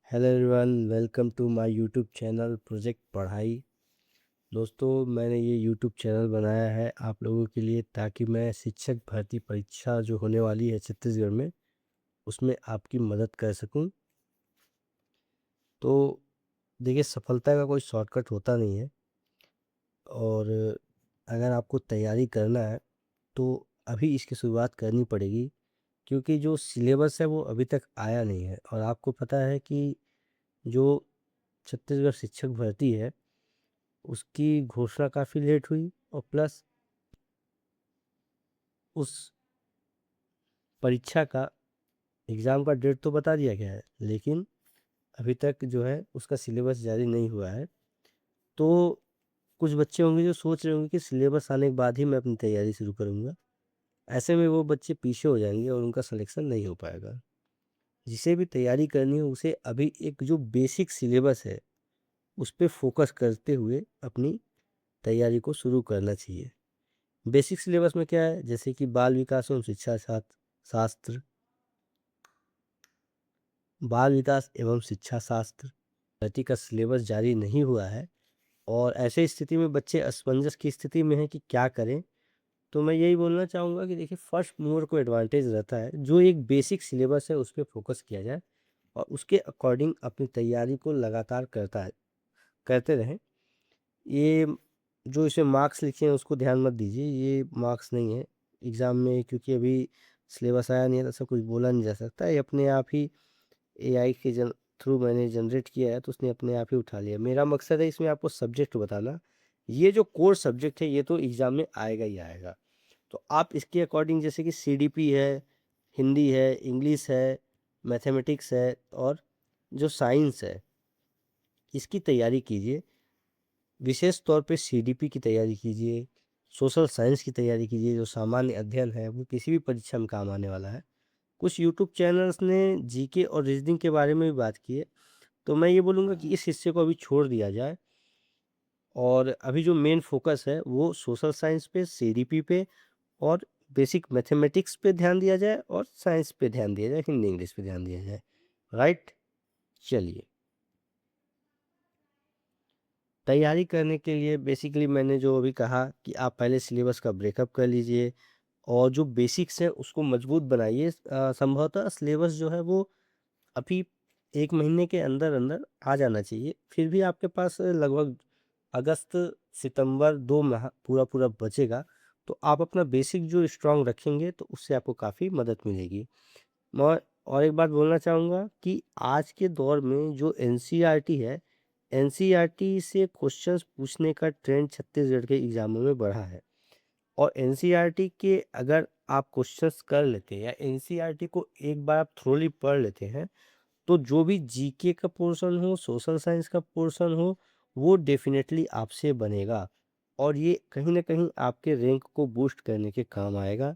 Hello everyone, welcome to my YouTube channel project पढ़ाई। दोस्तों, मैंने ये यूट्यूब चैनल बनाया है आप लोगों के लिए ताकि मैं शिक्षक भर्ती परीक्षा जो होने वाली है छत्तीसगढ़ में, उसमें आपकी मदद कर सकूं। तो देखिए, सफलता का कोई शॉर्टकट होता नहीं है। और अगर आपको तैयारी करना है तो अभी इसकी शुरुआत करनी पड़ेगी, क्योंकि जो सिलेबस है वो अभी तक आया नहीं है। और आपको पता है कि जो छत्तीसगढ़ शिक्षक भर्ती है उसकी घोषणा काफ़ी लेट हुई, और प्लस उस परीक्षा का एग्ज़ाम का डेट तो बता दिया गया है, लेकिन अभी तक जो है उसका सिलेबस जारी नहीं हुआ है। तो कुछ बच्चे होंगे जो सोच रहे होंगे कि सिलेबस आने के बाद ही मैं अपनी तैयारी शुरू करूँगा। ऐसे में वो बच्चे पीछे हो जाएंगे और उनका सिलेक्शन नहीं हो पाएगा। जिसे भी तैयारी करनी है उसे अभी एक जो बेसिक सिलेबस है उस पे फोकस करते हुए अपनी तैयारी को शुरू करना चाहिए। बेसिक सिलेबस में क्या है, जैसे कि बाल विकास एवं शिक्षा शास्त्र, बाल विकास एवं शिक्षा शास्त्र भर्ती का सिलेबस जारी नहीं हुआ है। और ऐसे स्थिति में बच्चे असमंजस की स्थिति में हैं कि क्या करें। तो मैं यही बोलना चाहूँगा कि देखिए, फर्स्ट मूवर को एडवांटेज रहता है, जो एक बेसिक सिलेबस है उस पर फोकस किया जाए और उसके अकॉर्डिंग अपनी तैयारी को लगातार करते रहें। ये जो इसमें मार्क्स लिखे हैं उसको ध्यान मत दीजिए, ये मार्क्स नहीं है एग्ज़ाम में, क्योंकि अभी सिलेबस आया नहीं है तो ऐसा कुछ बोला नहीं जा सकता। ये अपने आप ही एआई के थ्रू मैंने जनरेट किया है, तो उसने अपने आप ही उठा लिया। मेरा मकसद है इसमें आपको सब्जेक्ट बताना। ये जो कोर सब्जेक्ट है ये तो एग्ज़ाम में आएगा ही आएगा। तो आप इसके अकॉर्डिंग, जैसे कि सीडीपी है, हिंदी है, इंग्लिश है, मैथमेटिक्स है और जो साइंस है, इसकी तैयारी कीजिए। विशेष तौर पे सीडीपी की तैयारी कीजिए, सोशल साइंस की तैयारी कीजिए। जो सामान्य अध्ययन है वो किसी भी परीक्षा में काम आने वाला है। कुछ यूट्यूब चैनल्स ने जीके और रीजनिंग के बारे में भी बात की है, तो मैं ये बोलूँगा कि इस हिस्से को अभी छोड़ दिया जाए और अभी जो मेन फोकस है वो सोशल साइंस पे, सीडीपी पे और बेसिक मैथमेटिक्स पे ध्यान दिया जाए और साइंस पे ध्यान दिया जाए, हिंदी इंग्लिश पे ध्यान दिया जाए। राइट? चलिए, तैयारी करने के लिए बेसिकली मैंने जो अभी कहा कि आप पहले सिलेबस का ब्रेकअप कर लीजिए और जो बेसिक्स हैं उसको मजबूत बनाइए। संभवतः सिलेबस जो है वो अभी 1 महीने के अंदर-अंदर आ जाना चाहिए। फिर भी आपके पास लगभग अगस्त, सितंबर 2 माह पूरा-पूरा बचेगा। तो आप अपना बेसिक जो स्ट्रॉन्ग रखेंगे तो उससे आपको काफ़ी मदद मिलेगी। मैं और एक बात बोलना चाहूँगा कि आज के दौर में जो एनसीईआरटी है, एनसीईआरटी से क्वेश्चंस पूछने का ट्रेंड छत्तीसगढ़ के एग्ज़ामों में बढ़ा है। और एनसीईआरटी के अगर आप क्वेश्चंस कर लेते हैं या एनसीईआरटी को एक बार आप थ्रोली पढ़ लेते हैं, तो जो भी जीके का पोर्शन हो, सोशल साइंस का पोर्शन हो, वो डेफ़िनेटली आपसे बनेगा और ये कहीं न कहीं आपके रैंक को बूस्ट करने के काम आएगा।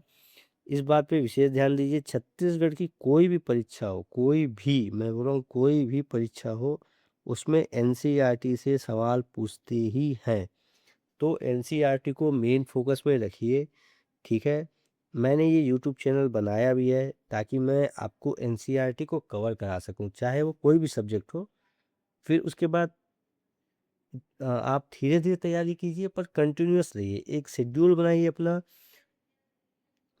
इस बात पे विशेष ध्यान दीजिए। छत्तीसगढ़ की कोई भी परीक्षा हो, कोई भी, मैं बोल रहा हूँ कोई भी परीक्षा हो, उसमें एनसीईआरटी से सवाल पूछते ही हैं। तो एनसीईआरटी को मेन फ़ोकस में रखिए, ठीक है? मैंने ये यूट्यूब चैनल बनाया भी है ताकि मैं आपको एनसीईआरटी को कवर करा सकूँ, चाहे वो कोई भी सब्जेक्ट हो। फिर उसके बाद आप धीरे-धीरे तैयारी कीजिए पर कंटिन्यूअस रहिए। एक शेड्यूल बनाइए अपना।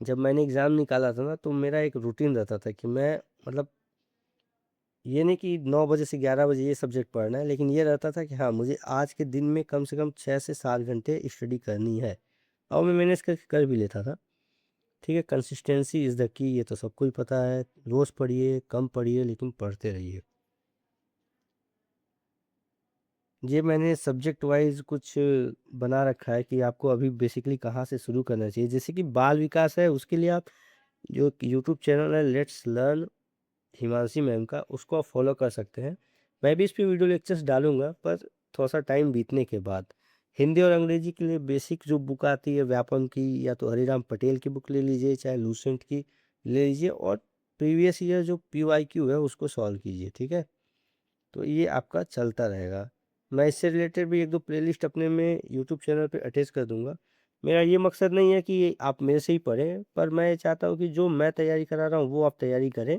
जब मैंने एग्ज़ाम निकाला था ना, तो मेरा एक रूटीन रहता था कि मैं, मतलब ये नहीं कि 9 बजे से 11 बजे ये सब्जेक्ट पढ़ना है, लेकिन ये रहता था कि हाँ, मुझे आज के दिन में कम से कम 6 से 7 घंटे स्टडी करनी है और मैं मैनेज करके कर भी लेता था। ठीक है, कंसिस्टेंसी इज़ द की, ये तो सबको ही पता है। रोज़ पढ़िए, कम पढ़िए, लेकिन पढ़ते रहिए। ये मैंने सब्जेक्ट वाइज़ कुछ बना रखा है कि आपको अभी बेसिकली कहाँ से शुरू करना चाहिए। जैसे कि बाल विकास है, उसके लिए आप जो यूट्यूब चैनल है लेट्स लर्न हिमांशी मैम का, उसको आप फॉलो कर सकते हैं। मैं भी इस पे वीडियो लेक्चर्स डालूँगा, पर थोड़ा-सा टाइम बीतने के बाद। हिंदी और अंग्रेजी के लिए बेसिक जो बुक आती है व्याकरण की, या तो हरिराम पटेल की बुक ले लीजिए, चाहे लूसेंट की ले लीजिए और प्रीवियस ईयर जो पीवाईक्यू है उसको सॉल्व कीजिए, ठीक है? तो ये आपका चलता रहेगा। मैं इससे रिलेटेड भी 1-2 प्लेलिस्ट अपने में यूट्यूब चैनल पे अटैच कर दूँगा। मेरा ये मकसद नहीं है कि आप मेरे से ही पढ़ें, पर मैं ये चाहता हूँ कि जो मैं तैयारी करा रहा हूँ वो आप तैयारी करें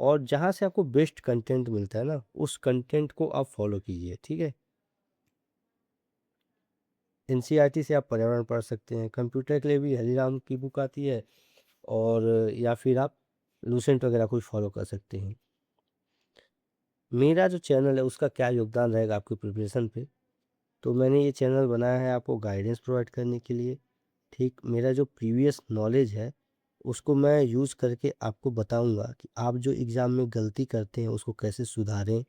और जहाँ से आपको बेस्ट कंटेंट मिलता है ना, उस कंटेंट को आप फॉलो कीजिए, ठीक है? एनसीईआरटी से आप पर्यावरण पढ़ सकते हैं, कंप्यूटर के लिए भी हरिराम की बुक आती है, और या फिर आप लूसेंट वगैरह कुछ फॉलो कर सकते हैं। मेरा जो चैनल है उसका क्या योगदान रहेगा आपकी प्रिपरेशन पे, तो मैंने ये चैनल बनाया है आपको गाइडेंस प्रोवाइड करने के लिए, ठीक? मेरा जो प्रीवियस नॉलेज है, उसको मैं यूज़ करके आपको बताऊँगा कि आप जो एग्ज़ाम में गलती करते हैं उसको कैसे सुधारें,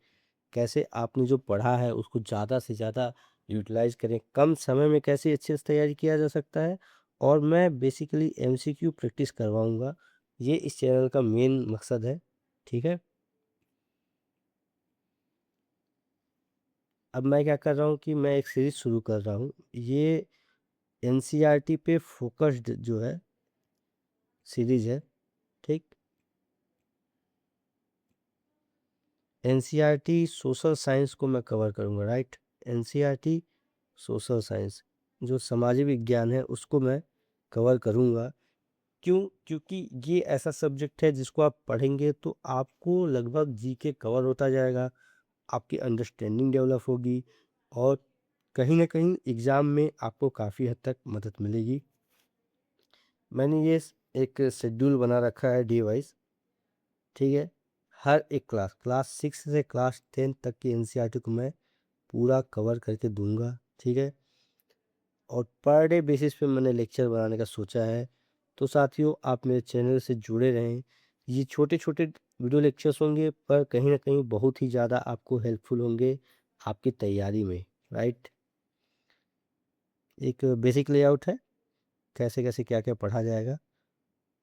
कैसे आपने जो पढ़ा है उसको ज़्यादा से ज़्यादा यूटिलाइज़ करें, कम समय में कैसे अच्छे से तैयारी किया जा सकता है, और मैं बेसिकली एमसीक्यू प्रैक्टिस करवाऊँगा। ये इस चैनल का मेन मकसद है, ठीक है? अब मैं क्या कर रहा हूँ कि मैं एक सीरीज़ शुरू कर रहा हूँ। ये एनसीईआरटी पे फ़ोकस्ड जो है सीरीज़ है, ठीक? एनसीईआरटी सोशल साइंस को मैं कवर करूँगा, राइट? एनसीईआरटी सोशल साइंस, जो समाजिक विज्ञान है उसको मैं कवर करूँगा। क्यों? क्योंकि ये ऐसा सब्जेक्ट है जिसको आप पढ़ेंगे तो आपको लगभग जीके कवर होता जाएगा, आपकी अंडरस्टैंडिंग डेवलप होगी, और कहीं न कहीं एग्ज़ाम में आपको काफ़ी हद तक मदद मिलेगी। मैंने ये एक शेड्यूल बना रखा है डे वाइज़, ठीक है? हर एक क्लास 6 से क्लास 10 तक की एनसीईआरटी को मैं पूरा कवर करके दूँगा, ठीक है? और पर डे बेसिस पे मैंने लेक्चर बनाने का सोचा है। तो साथियों, आप मेरे चैनल से जुड़े रहें। ये छोटे-छोटे वीडियो लेक्चर्स होंगे, पर कहीं न कहीं बहुत ही ज़्यादा आपको हेल्पफुल होंगे आपकी तैयारी में, राइट? एक बेसिक लेआउट है, कैसे-कैसे, क्या-क्या पढ़ा जाएगा,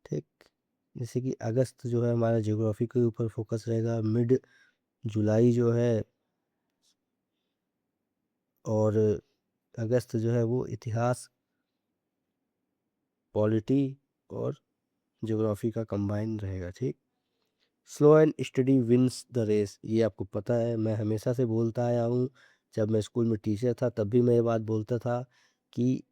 ठीक? जैसे कि अगस्त जो है हमारा ज्योग्राफ़ी के ऊपर फ़ोकस रहेगा, मिड जुलाई जो है, और अगस्त जो है वो इतिहास, पॉलिटी और ज्योग्राफ़ी का कंबाइन रहेगा, ठीक? Slow and study wins the race, ये आपको पता है, मैं हमेशा से बोलता आया हूँ। जब मैं स्कूल में टीचर था तब भी मैं ये बात बोलता था कि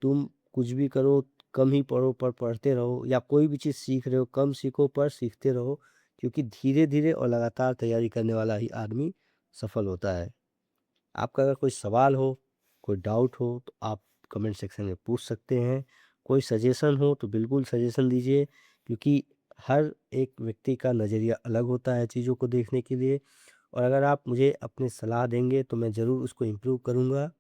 तुम कुछ भी करो, कम ही पढ़ो पर पढ़ते रहो, या कोई भी चीज़ सीख रहे हो कम सीखो पर सीखते रहो, क्योंकि धीरे धीरे और लगातार तैयारी करने वाला ही आदमी सफल होता है। आपका अगर कोई सवाल हो, कोई डाउट हो, तो आप कमेंट सेक्शन में पूछ सकते हैं। कोई सजेशन हो तो बिल्कुल सजेशन दीजिए, क्योंकि हर एक व्यक्ति का नज़रिया अलग होता है चीज़ों को देखने के लिए, और अगर आप मुझे अपनी सलाह देंगे तो मैं ज़रूर उसको इम्प्रूव करूँगा।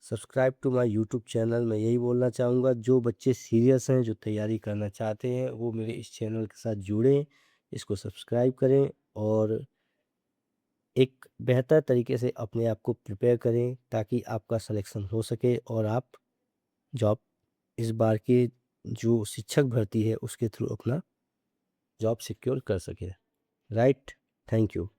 Subscribe to my YouTube channel, मैं यही बोलना चाहूँगा, जो बच्चे सीरियस हैं, जो तैयारी करना चाहते हैं, वो मेरे इस चैनल के साथ जुड़ें, इसको सब्सक्राइब करें, और एक बेहतर तरीके से अपने आप को प्रिपेयर करें, ताकि आपका सिलेक्शन हो सके और आप जॉब इस बार की जो शिक्षक भर्ती है उसके थ्रू अपना जॉब सिक्योर कर सकें। राइट? Thank you.